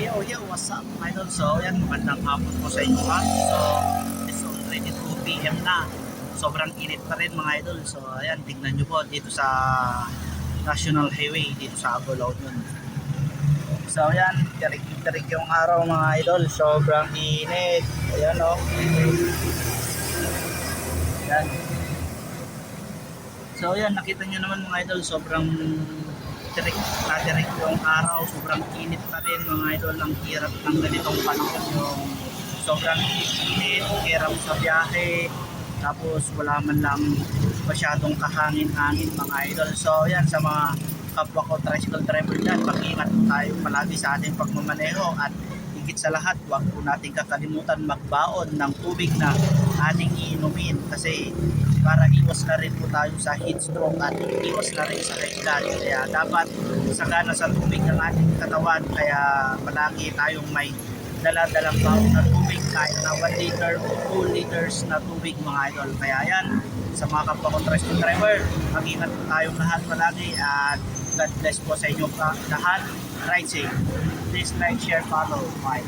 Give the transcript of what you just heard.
Yo, what's up, idol? So, yan, magandang hapon po sa inyo ha. So, it's already 2 p.m. na. Sobrang init pa rin mga idol. So, ayan, tignan nyo po dito sa National Highway, dito sa Agulaw yun. So, ayan, tirik-tirik yung araw mga idol. Sobrang init. Ayan, o. Ayan. So, ayan, nakita nyo naman mga idol, sobrang tirik yung araw, sobrang init pa rin mga idol. Ang hirap ng ganitong panahon, yung sobrang init, hirap sa biyahe, tapos wala man lang masyadong kahangin-hangin mga idol. So yan, sa mga kapwa ko tricycle driver dyan, mag-ingat tayo palagi sa ating pagmamaneho, at higit sa lahat, huwag po natin kakalimutan magbaon ng tubig na ating iinumin, kasi para iwas na rin po tayo sa heat stroke at iwas na rin sa high blood. Kaya dapat sagana sa tubig ng ating katawan, kaya palagi tayong may dala-dalang baon na tubig, kahit na 1 liter o 2 liters na tubig mga idol. Kaya yan, sa mga kapwa kong tricycle driver, mag-ingat po tayong lahat palagi, at God bless po sa inyo lahat. Ride safe. Please like, share, follow. Bye.